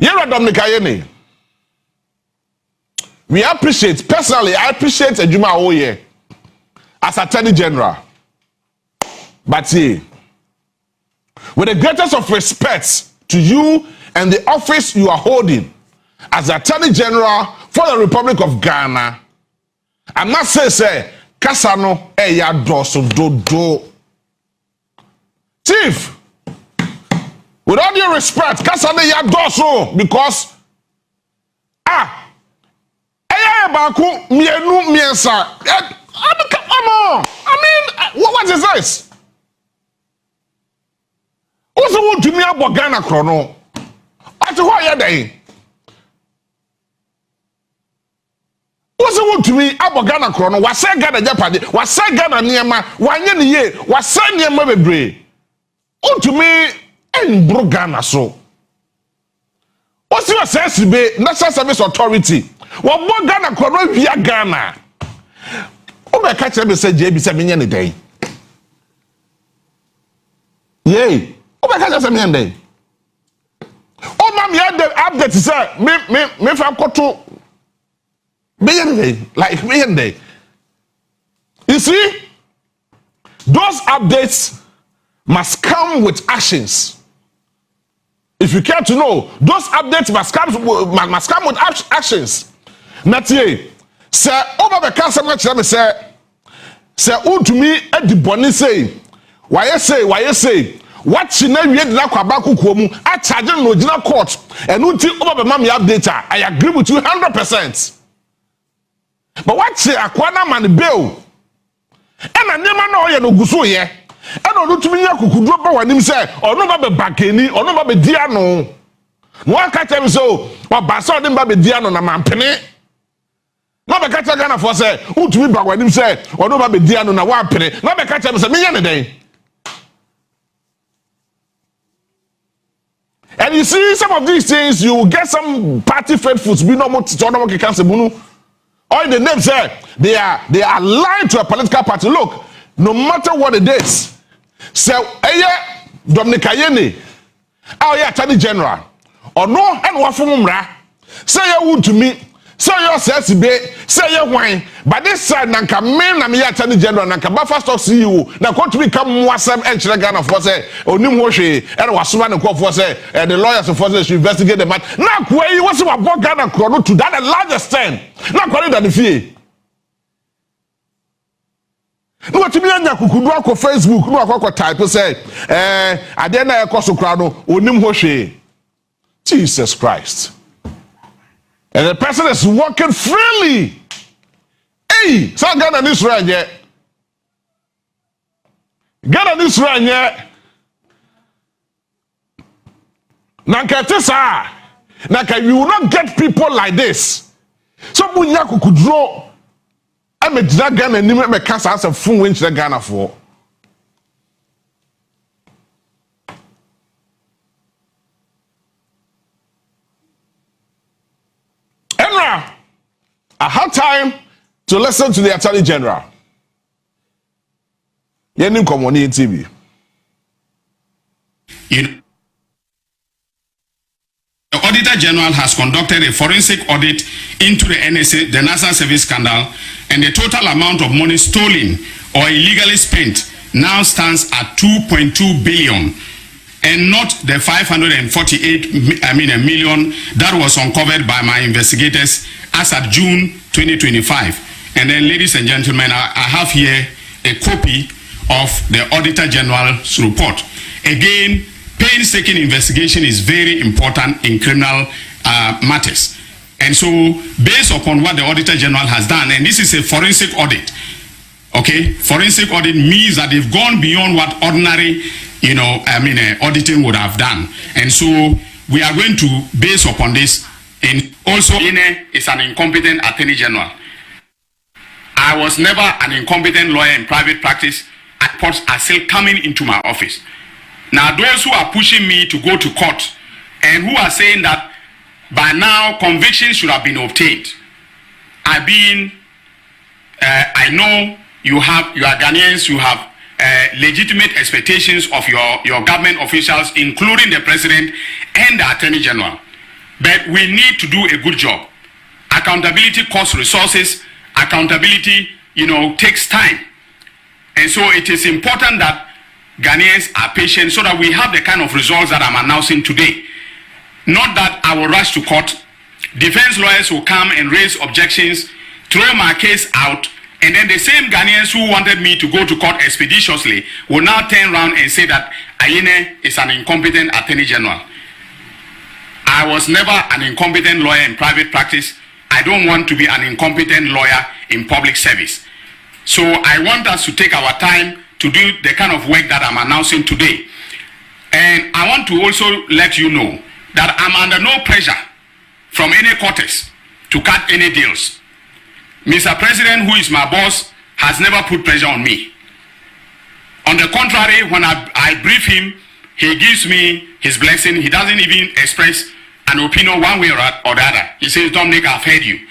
Yera Dominic we appreciate, personally, I appreciate Ejuma Oye as Attorney General. But see, with the greatest of respect to you and the office you are holding as Attorney General for the Republic of Ghana, I must say, Kasano eya doso dodo. Chief, with all due respect, Kasano eya doso because Baku mienu miensa. Come on. I mean, what is this? What's the one to me about Ghana chrono? What's the why day? What's the one to me about Ghana chrono? What say Ghana Japadi? What say Ghana Niama? One year, what say Niama Bebre? What to me and bro Ghana so? What's your sense to be National Service Authority? What more Ghana chrono via Ghana? Oh, my catcher me say JB 7 million a day. Yay. Oh, my catcher 7 million a day. Oh, mammy, had the update, sir. Me from Koto. Million day. Like million day. You see, those updates must come with actions. If you care to know, those updates must come with actions. Natie, sir, over the cancer match, let me say, to me, at the bonnie say, why you say, what she never yet like Abaku Kumu, I charge no general court, and until over the mommy update, I agree with you 100%. But what say Aquana man bill? And I never know you no guso ye. And on to me, could drop one him say, or no baby bakeni, or no baby diano. One catch him so, but Basso didn't baby diano na man penny. No be catch Ghana for say, who to me back when him say, or no baby diano na one penny. No be catch him say, me a day. And you see, some of these things, you will get some party faithfuls, be no more to talk about cancer bunu. All the names say they are lying to a political party. Look, no matter what it is, so Dominic Ayene, Attorney General, or no, and what from Umra, say you would to me, say your says be, say your wine, but this side Nanka men and me Attorney General, Nanka Buffer Stock CEO, now come to become Wasam and Chilagana for say, or Nimwoshi, and Wasuman and Kof for say, and the lawyers of forces to investigate the matter. Now, where you was about Ghana Chrono to that a large extent, not quite than the fee. No, to me, I could walk on Facebook, no, I could type, say, I didn't know a cost crowd, or Nimwoshi. Jesus Christ. And the person is walking freely. Hey, so Ghana this right yet. Ghana this right yet. Nankatesa. Nanka, you will not get people like this. So Bunyaku could draw. I'm a Ghana and you make cancer as a full winch the Ghana for. I had time to listen to the Attorney General. Yenim Komoni TV. The Auditor General has conducted a forensic audit into the NSA, the National Service scandal, and the total amount of money stolen or illegally spent now stands at 2.2 billion. And not the 548 million that was uncovered by my investigators as at June 2025. And then, ladies and gentlemen, I have here a copy of the Auditor General's report. Again, painstaking investigation is very important in criminal matters. And so, based upon what the Auditor General has done, and this is a forensic audit, okay? Forensic audit means that they've gone beyond what ordinary auditing would have done. And so we are going to base upon this. And also, Ine is an incompetent Attorney General. I was never an incompetent lawyer in private practice. Reports are still coming into my office. Now, those who are pushing me to go to court and who are saying that by now convictions should have been obtained, I know you are Ghanaians, you have legitimate expectations of your government officials, including the president and the Attorney General. But we need to do a good job. Accountability costs resources. Accountability, takes time. And so it is important that Ghanaians are patient so that we have the kind of results that I'm announcing today. Not that I will rush to court. Defense lawyers will come and raise objections, throw my case out, and then the same Ghanaians who wanted me to go to court expeditiously will now turn around and say that Ayine is an incompetent attorney general. I was never an incompetent lawyer in private practice. I don't want to be an incompetent lawyer in public service. So I want us to take our time to do the kind of work that I'm announcing today. And I want to also let you know that I'm under no pressure from any quarters to cut any deals. Mr. President, who is my boss, has never put pressure on me. On the contrary, when I brief him, he gives me his blessing. He doesn't even express an opinion one way or the other. He says, Dominic, I've heard you.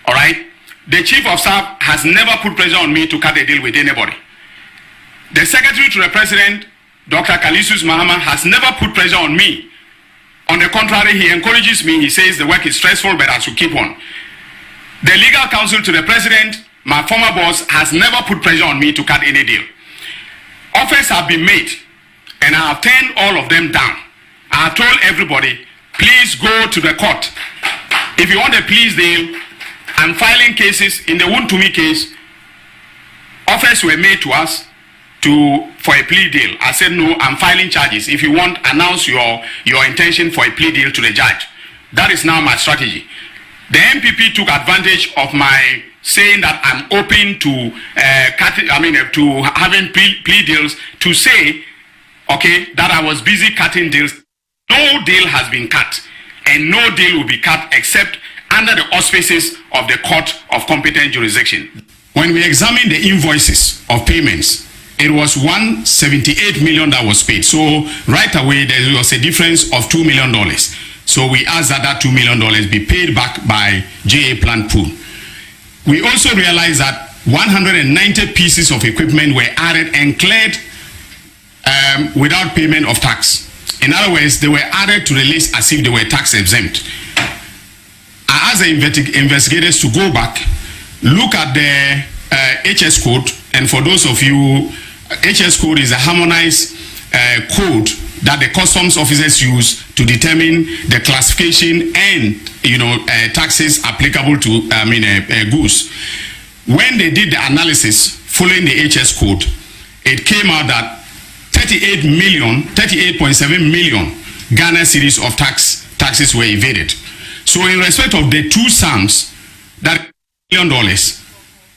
All right? The Chief of Staff has never put pressure on me to cut a deal with anybody. The Secretary to the President, Dr. Kalisus Mahama, has never put pressure on me. On the contrary, he encourages me. He says the work is stressful, but I should keep on. The Legal Counsel to the President, my former boss, has never put pressure on me to cut any deal. Offers have been made, and I have turned all of them down. I have told everybody, please go to the court. If you want a plea deal, I'm filing cases. In the Wontumi case, offers were made to us for a plea deal. I said, no, I'm filing charges. If you want, announce your intention for a plea deal to the judge. That is now my strategy. The MPP took advantage of my saying that I'm open to to having plea deals to say, okay, that I was busy cutting deals. No deal has been cut, and no deal will be cut except under the auspices of the court of competent jurisdiction. When we examined the invoices of payments, it was $178 million that was paid. So right away, there was a difference of $2 million. So we asked that $2 million be paid back by JA Plant Pool. We also realized that 190 pieces of equipment were added and cleared without payment of tax. In other words, they were added to the list as if they were tax exempt. I asked the investigators to go back, look at the HS code, and for those of you, HS code is a harmonized code that the customs officers use to determine the classification and taxes applicable to goods. When they did the analysis following the HS code, it came out that 38.7 million Ghana cedis of taxes were evaded. So in respect of the two sums, that $1 million,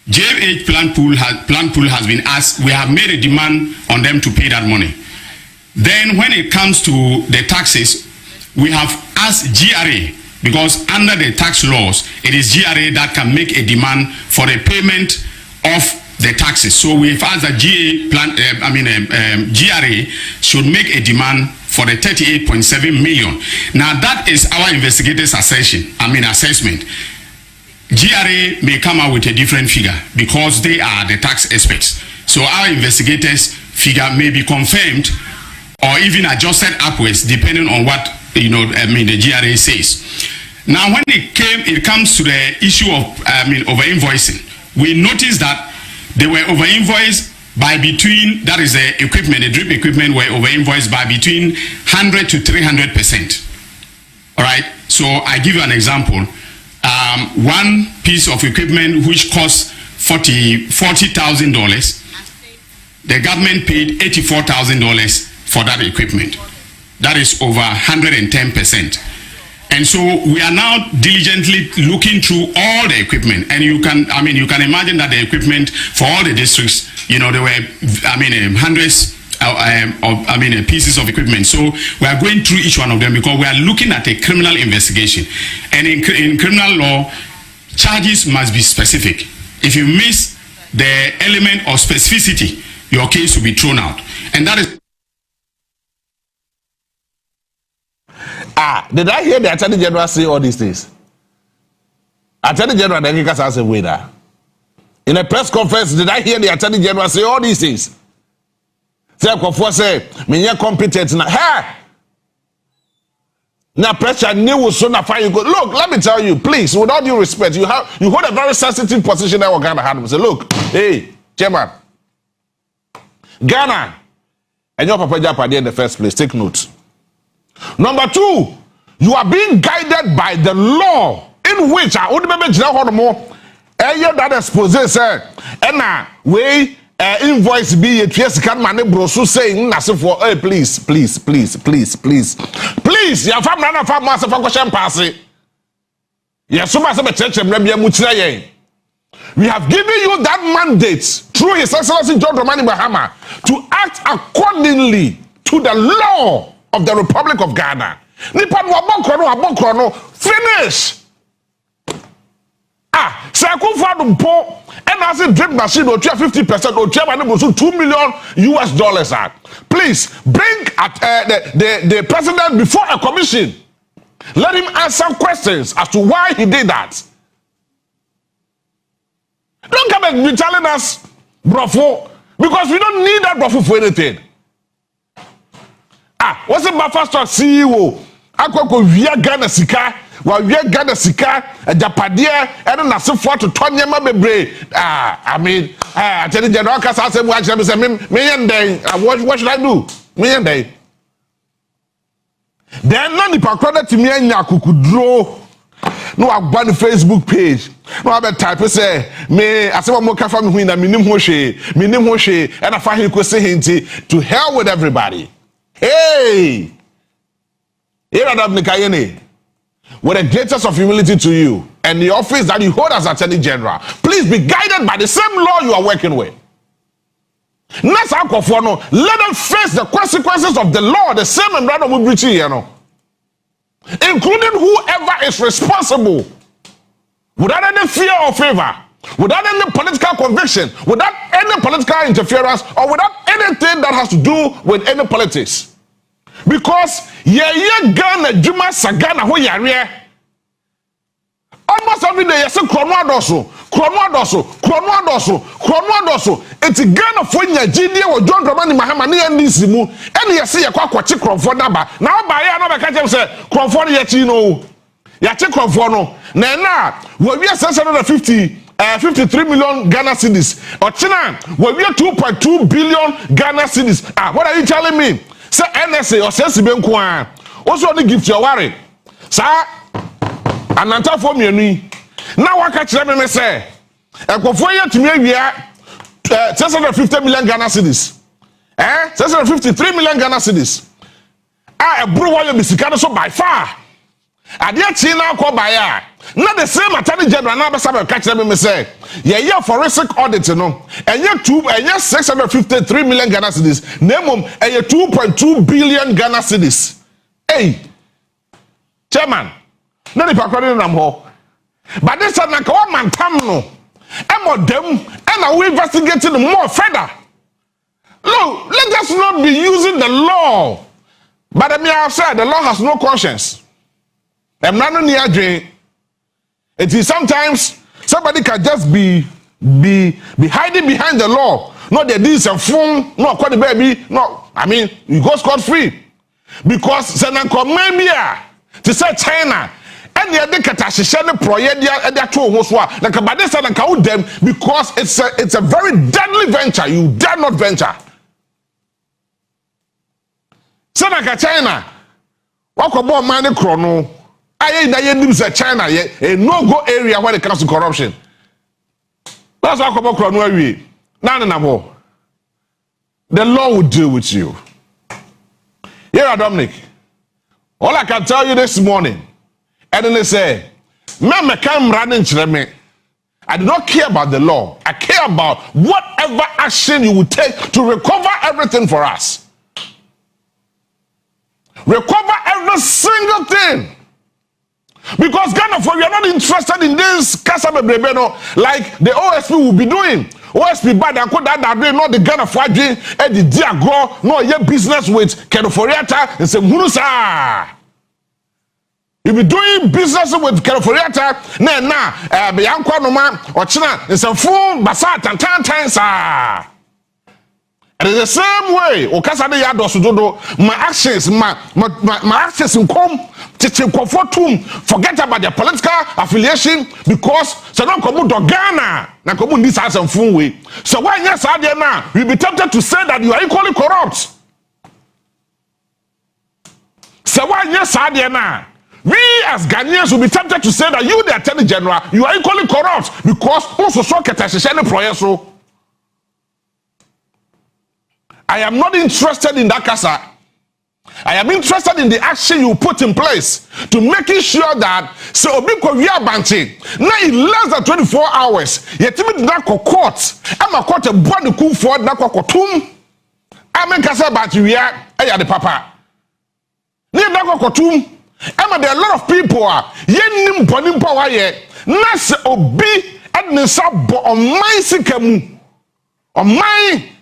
JFH Plant Pool has been asked, we have made a demand on them to pay that money. Then when it comes to the taxes, we have asked GRA, because under the tax laws, it is GRA that can make a demand for the payment of the taxes. So we've asked that GRA should make a demand for the 38.7 million. Now that is our investigators' assessment. GRA may come out with a different figure because they are the tax experts. So our investigators' figure may be confirmed or even adjusted upwards depending on what the GRA says. Now when it comes to the issue of over invoicing, we noticed that they were over invoiced by between, that is the equipment, the drip equipment were over invoiced by between 100 to 300%. All right, so I give you an example. One piece of equipment which costs $40,000, the government paid $84,000 for that equipment. That is over 110%. And so we are now diligently looking through all the equipment, and you can imagine that the equipment for all the districts, there were hundreds of pieces of equipment. So we are going through each one of them because we are looking at a criminal investigation, and in criminal law, charges must be specific. If you miss the element of specificity, your case will be thrown out, and that is. Did I hear the Attorney General say all these things? Attorney General, in a press conference, did I hear the Attorney General say all these things? Say, me competent now. Hey! Now pressure new so na fire you go. Look, let me tell you, please, with all due respect, you hold a very sensitive position that we're gonna have. Say, look, hey, chairman, Ghana, and your Papa Japadi in the first place. Take note. Number 2, you are being guided by the law in which I would remember more. That expose say, and we invoice be a yes can man brosu saying for hey please your family na fam master for question pass yes so much church we have given you that mandate through His Excellency John Dramani Mahama to act accordingly to the law of the Republic of Ghana. Nipa no finish. Say po and as a drip machine or 50% or 2 million US dollars. Please bring the president before a commission. Let him answer questions as to why he did that. Don't come and be telling us brofo, because we don't need that brofo for anything. What's the Buffer Stock CEO? Akoko via Ghana Sika. Well, we got a sika, a japadia, and a nasa for to Tonyama Bebre. I mean, I tell the general cast, I said, watch them, me and day. What should I do? Me and day. Then none of the to me and Yaku could draw. No, I've got the Facebook page. No, I've type say, me, I said, one more from me, and minim Hoshe, and I find you could say to hell with everybody. Hey, here are the Nikayene. With the greatest of humility to you and the office that you hold as Attorney General, please be guided by the same law you are working with. Let them face the consequences of the law, the same and brother will breach here, including whoever is responsible, without any fear or favor, without any political conviction, without any political interference, or without anything that has to do with any politics. Because Ghana Juma Sagana ho yare almost every day you say kronoadoso it's Ghana for nya gidie wo John Dramani Mahama ne NDC mu ene ye say ye kwakwache kromfo naba na ba ya na be ka chem say kromfo ne ye chi no ya che kromfo no na we 53 million Ghana cedis or China we 2.2 billion Ghana cedis. What are you telling me? Say NSA or say Sibenkwa. Also only gift your worry. Sir, ananta for me ni. Now what catch them me say? E go for you to me we 650 million Ghana cedis. 653 million Ghana cedis. E bro wa you bisika so by far. Ade chi na ko by ya. Not the same Attorney General na be sabe catch them me say. Ye forensic audit no. Enye 653 million Ghana cedis. Nemom enye 2.2 billion Ghana cedis. Hey, Chairman, no ni pakwani nam ho. But this na ka wa mantam no. Emo dem and we investigating more further. Look, let us not be using the law. But I have said the law has no conscience. It is sometimes somebody can just be hiding behind the law. Not the deeds and phone, no quite the baby, no. I mean, you go scot free. Because Senanko Memia to say China and the other Katashishane Proyedia and that two Moswa, the Kabadesa and count them because it's a very deadly venture. You dare not venture. Senaka China, what about money chrono? I ain't China yet, a no-go area when it comes to corruption. That's what about chrono. None. The law will deal with you. Here, Dominic. All I can tell you this morning, and then they say, I do not care about the law. I care about whatever action you will take to recover everything for us. Recover every single thing. Because Ghana, for we are not interested in this Kasabe Brebeno like the OSP will be doing. OSP bad and that not the Ghana for doing and the Diagro, no your business with Kenoforiata and some Hunusa. You be doing business with Kenoforiata, na Bianco Noma or China and some full Basat and Tantansa. It is the same way. Okasade ya dosudodo. My actions, my actions in come to comfort him. Forget about their political affiliation because so don't come to Ghana. Na come this has some fun way. So why yes now you'll be tempted to say that you are equally corrupt. So why yes now we as Ghanaians will be tempted to say that you the Attorney General you are equally corrupt because also so ketashishene proyeso. I am not interested in that casa. I am interested in the action you put in place to making sure that so obiko we are banting. Now in less than 24 hours, yet even that court, I'm a court a body cool for that courtum. I'm in casa banti we are the papa. Near that courtum. I'm there are a lot of people are yen bonim power yet. Nas obi and the sub on my sikamu on my.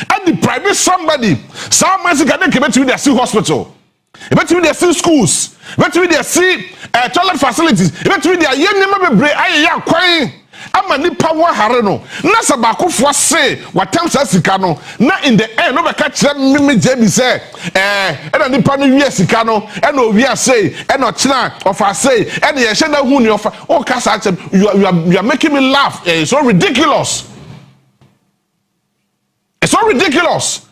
And deprive somebody. Some men can get to their see hospital, to their see schools, to their see toilet facilities, to their young member break. I quite. I'm a nipa wa hareno. Nasa bako for say what times as sikano. Na in the end, no catch them me JB say. And a nipa no yes sikano. And no we are say. And no china of I say. And the shenda huni of oh kasa you are making me laugh. It's so ridiculous. It's so ridiculous.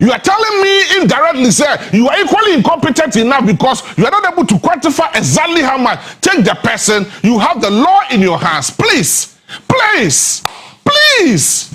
You are telling me indirectly, sir, you are equally incompetent enough because you are not able to quantify exactly how much. Take the person, you have the law in your hands. Please, please, please.